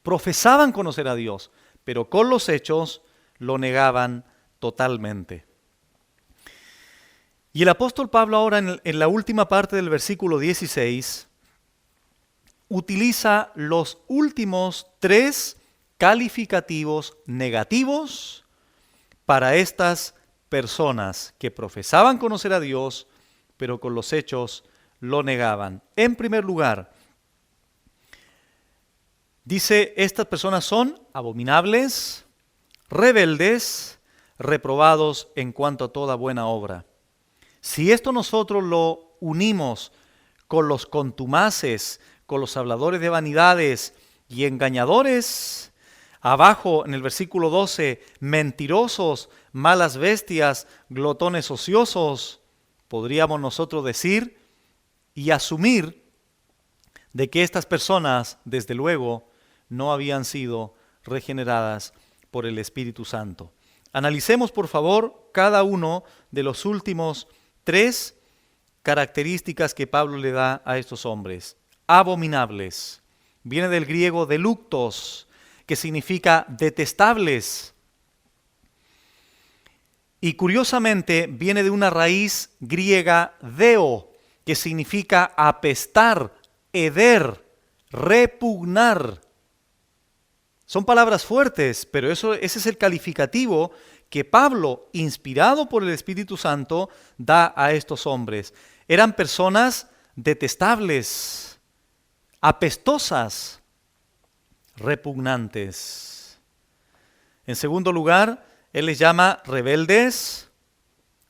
profesaban conocer a Dios, pero con los hechos lo negaban totalmente. Y el apóstol Pablo ahora en la última parte del versículo 16 utiliza los últimos 3 calificativos negativos para estas personas que profesaban conocer a Dios, pero con los hechos lo negaban. En primer lugar, dice, estas personas son abominables, rebeldes, reprobados en cuanto a toda buena obra. Si esto nosotros lo unimos con los contumaces, con los habladores de vanidades y engañadores, abajo en el versículo 12, mentirosos, malas bestias, glotones ociosos, podríamos nosotros decir y asumir de que estas personas, desde luego, no habían sido regeneradas por el Espíritu Santo. Analicemos, por favor, cada uno de los últimos 3 características que Pablo le da a estos hombres. Abominables. Viene del griego deluctos, que significa detestables. Y curiosamente viene de una raíz griega deo, que significa apestar, heder, repugnar. Son palabras fuertes, pero ese es el calificativo que Pablo, inspirado por el Espíritu Santo, da a estos hombres. Eran personas detestables, apestosas, repugnantes. En segundo lugar, él les llama rebeldes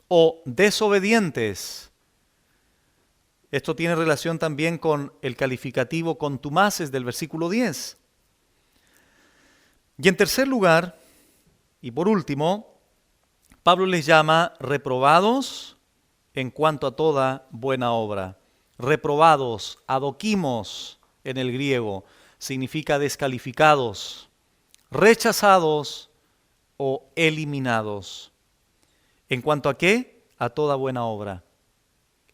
o desobedientes. Esto tiene relación también con el calificativo contumaces del versículo 10. Y en tercer lugar, y por último, Pablo les llama reprobados en cuanto a toda buena obra. Reprobados, adoquimos en el griego, significa descalificados, rechazados o eliminados. ¿En cuanto a qué? A toda buena obra.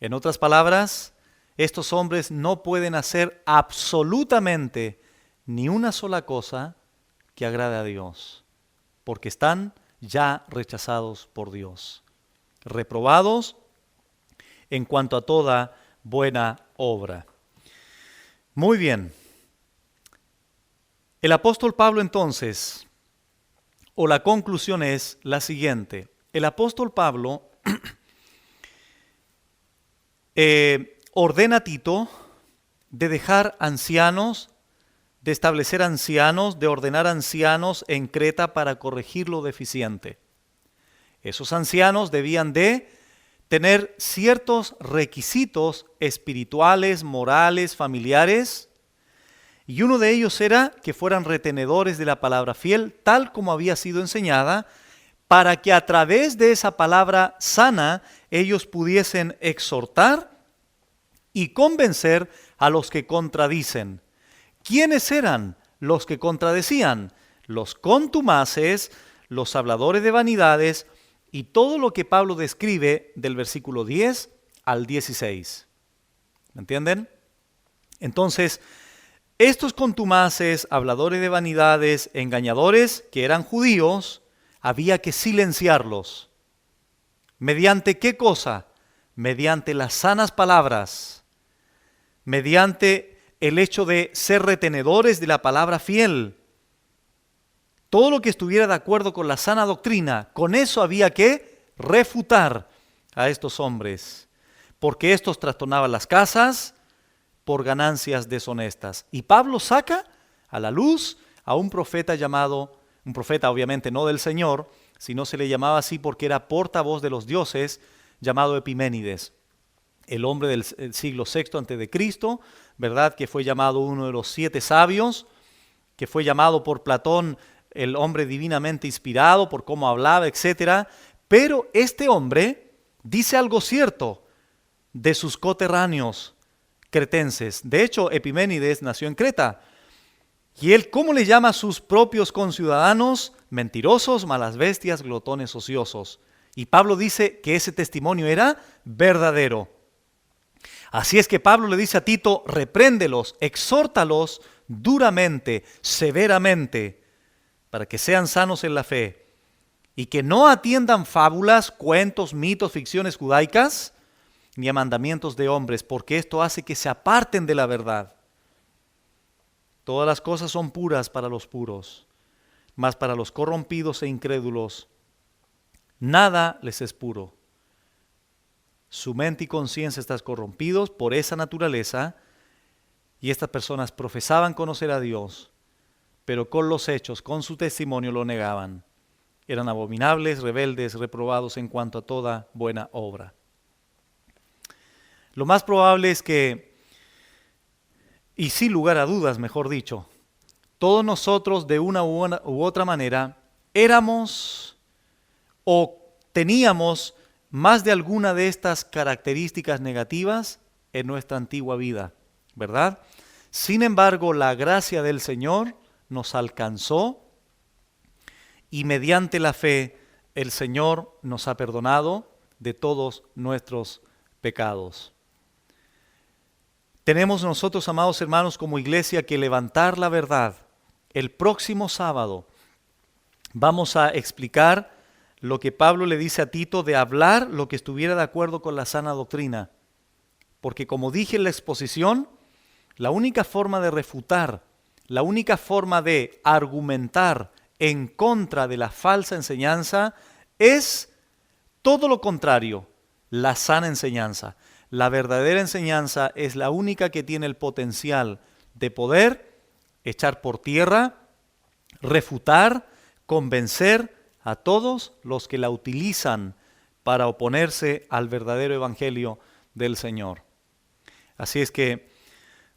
En otras palabras, estos hombres no pueden hacer absolutamente ni una sola cosa que agrade a Dios, porque están ya rechazados por Dios. Reprobados en cuanto a toda buena obra. Muy bien. El apóstol Pablo entonces, o la conclusión es la siguiente. El apóstol Pablo ordena a Tito de dejar ancianos, de establecer ancianos, de ordenar ancianos en Creta para corregir lo deficiente. Esos ancianos debían de tener ciertos requisitos espirituales, morales, familiares, y uno de ellos era que fueran retenedores de la palabra fiel, tal como había sido enseñada, para que a través de esa palabra sana ellos pudiesen exhortar y convencer a los que contradicen. ¿Quiénes eran los que contradecían? Los contumaces, los habladores de vanidades y todo lo que Pablo describe del versículo 10 al 16. ¿Me entienden? Entonces, estos contumaces, habladores de vanidades, engañadores, que eran judíos, había que silenciarlos. ¿Mediante qué cosa? Mediante las sanas palabras, mediante el hecho de ser retenedores de la palabra fiel. Todo lo que estuviera de acuerdo con la sana doctrina, con eso había que refutar a estos hombres, porque estos trastornaban las casas por ganancias deshonestas. Y Pablo saca a la luz a un profeta llamado, un profeta obviamente no del Señor, sino se le llamaba así porque era portavoz de los dioses, llamado Epiménides, el hombre del siglo VI antes de Cristo, ¿verdad? Que fue llamado uno de los 7 sabios, que fue llamado por Platón el hombre divinamente inspirado por cómo hablaba, etc. Pero este hombre dice algo cierto de sus coterráneos cretenses. De hecho, Epiménides nació en Creta. Y él, ¿cómo le llama a sus propios conciudadanos? Mentirosos, malas bestias, glotones ociosos. Y Pablo dice que ese testimonio era verdadero. Así es que Pablo le dice a Tito, repréndelos, exhórtalos duramente, severamente, para que sean sanos en la fe y que no atiendan fábulas, cuentos, mitos, ficciones judaicas, ni a mandamientos de hombres, porque esto hace que se aparten de la verdad. Todas las cosas son puras para los puros, mas para los corrompidos e incrédulos, nada les es puro. Su mente y conciencia están corrompidos por esa naturaleza, y estas personas profesaban conocer a Dios, pero con los hechos, con su testimonio lo negaban. Eran abominables, rebeldes, reprobados en cuanto a toda buena obra. Lo más probable es que, y sin lugar a dudas, mejor dicho, todos nosotros de una u otra manera éramos o teníamos más de alguna de estas características negativas en nuestra antigua vida, ¿verdad? Sin embargo, la gracia del Señor nos alcanzó y mediante la fe el Señor nos ha perdonado de todos nuestros pecados. Tenemos nosotros, amados hermanos, como iglesia que levantar la verdad. El próximo sábado vamos a explicar lo que Pablo le dice a Tito de hablar lo que estuviera de acuerdo con la sana doctrina. Porque como dije en la exposición, la única forma de refutar, la única forma de argumentar en contra de la falsa enseñanza es todo lo contrario, la sana enseñanza. La verdadera enseñanza es la única que tiene el potencial de poder echar por tierra, refutar, convencer a todos los que la utilizan para oponerse al verdadero evangelio del Señor. Así es que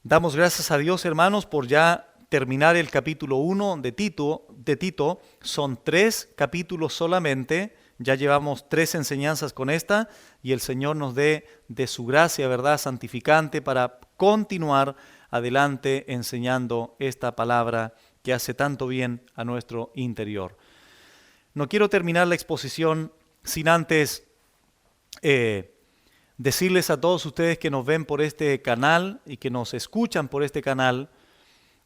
damos gracias a Dios, hermanos, por ya terminar el capítulo 1 de Tito. Son 3 capítulos solamente. Ya llevamos 3 enseñanzas con esta y el Señor nos dé de su gracia, ¿verdad?, santificante para continuar adelante enseñando esta palabra que hace tanto bien a nuestro interior. No quiero terminar la exposición sin antes decirles a todos ustedes que nos ven por este canal y que nos escuchan por este canal,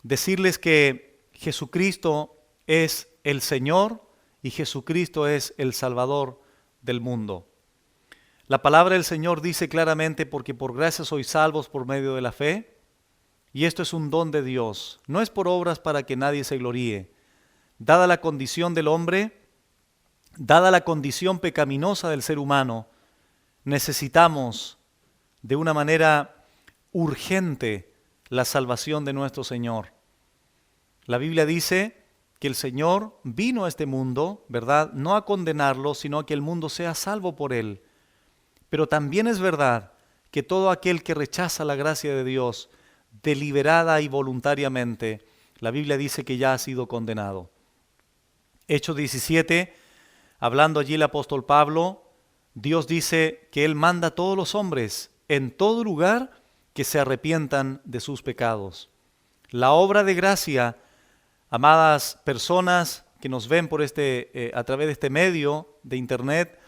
decirles que Jesucristo es el Señor y Jesucristo es el Salvador del mundo. La palabra del Señor dice claramente, porque por gracia sois salvos por medio de la fe, y esto es un don de Dios, no es por obras para que nadie se gloríe. Dada la condición del hombre, dada la condición pecaminosa del ser humano, necesitamos de una manera urgente la salvación de nuestro Señor. La Biblia dice que el Señor vino a este mundo, ¿verdad?, no a condenarlo, sino a que el mundo sea salvo por Él. Pero también es verdad que todo aquel que rechaza la gracia de Dios, deliberada y voluntariamente, la Biblia dice que ya ha sido condenado. Hechos 17, hablando allí el apóstol Pablo, Dios dice que Él manda a todos los hombres en todo lugar que se arrepientan de sus pecados. La obra de gracia, amadas personas que nos ven por a través de este medio de internet,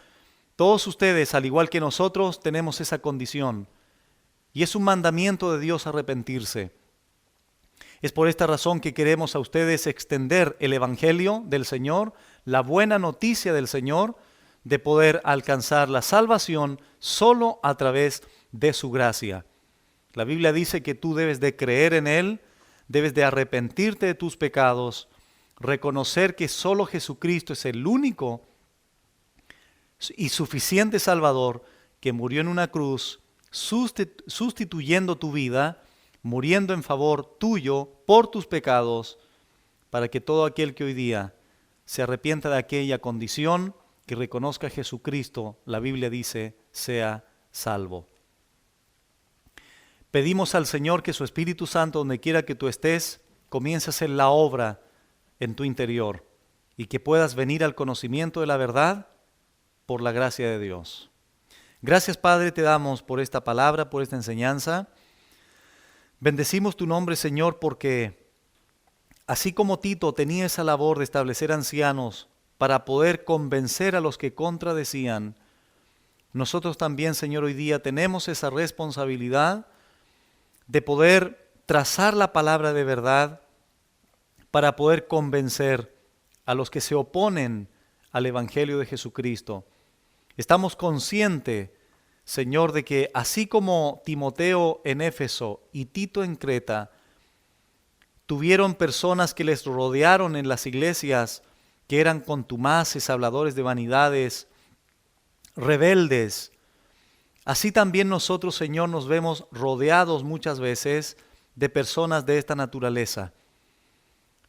todos ustedes, al igual que nosotros, tenemos esa condición. Y es un mandamiento de Dios arrepentirse. Es por esta razón que queremos a ustedes extender el Evangelio del Señor, la buena noticia del Señor, de poder alcanzar la salvación solo a través de su gracia. La Biblia dice que tú debes de creer en Él, debes de arrepentirte de tus pecados, reconocer que solo Jesucristo es el único y suficiente Salvador que murió en una cruz, sustituyendo tu vida, muriendo en favor tuyo por tus pecados, para que todo aquel que hoy día se arrepienta de aquella condición, que reconozca a Jesucristo, la Biblia dice, sea salvo. Pedimos al Señor que su Espíritu Santo, donde quiera que tú estés, comience a hacer la obra en tu interior y que puedas venir al conocimiento de la verdad por la gracia de Dios. Gracias, Padre, te damos por esta palabra, por esta enseñanza. Bendecimos tu nombre, Señor, porque así como Tito tenía esa labor de establecer ancianos para poder convencer a los que contradecían. Nosotros también, Señor, hoy día tenemos esa responsabilidad de poder trazar la palabra de verdad para poder convencer a los que se oponen al Evangelio de Jesucristo. Estamos conscientes, Señor, de que así como Timoteo en Éfeso y Tito en Creta tuvieron personas que les rodearon en las iglesias que eran contumaces, habladores de vanidades, rebeldes, así también nosotros, Señor, nos vemos rodeados muchas veces de personas de esta naturaleza.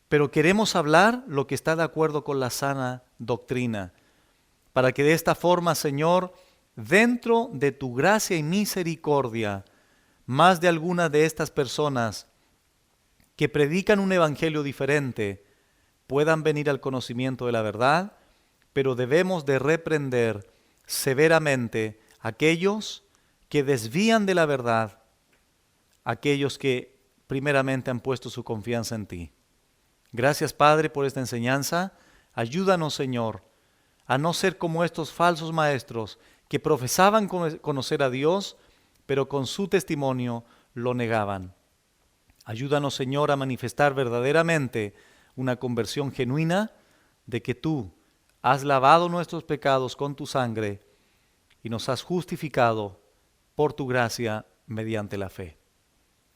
Pero queremos hablar lo que está de acuerdo con la sana doctrina, para que de esta forma, Señor, dentro de tu gracia y misericordia, más de alguna de estas personas que predican un evangelio diferente puedan venir al conocimiento de la verdad, pero debemos de reprender severamente a aquellos que desvían de la verdad, aquellos que primeramente han puesto su confianza en ti. Gracias, Padre, por esta enseñanza. Ayúdanos, Señor, a no ser como estos falsos maestros que profesaban conocer a Dios, pero con su testimonio lo negaban. Ayúdanos, Señor, a manifestar verdaderamente una conversión genuina de que tú has lavado nuestros pecados con tu sangre y nos has justificado por tu gracia mediante la fe.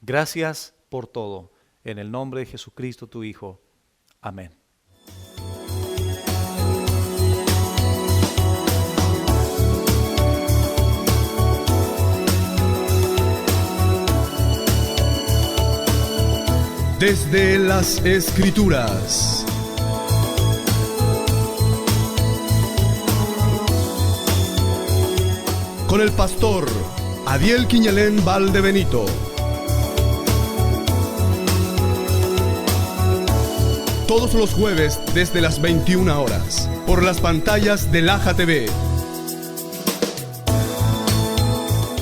Gracias por todo. En el nombre de Jesucristo, tu Hijo. Amén.
Desde las Escrituras. Con el pastor Adiel Quiñelén Valdebenito. Todos los jueves desde las 21 horas, por las pantallas de Laja TV.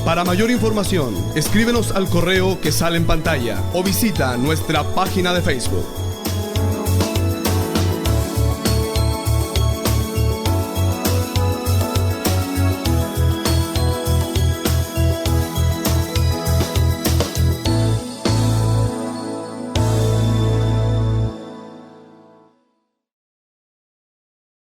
Para mayor información, escríbenos al correo que sale en pantalla o visita nuestra página de Facebook.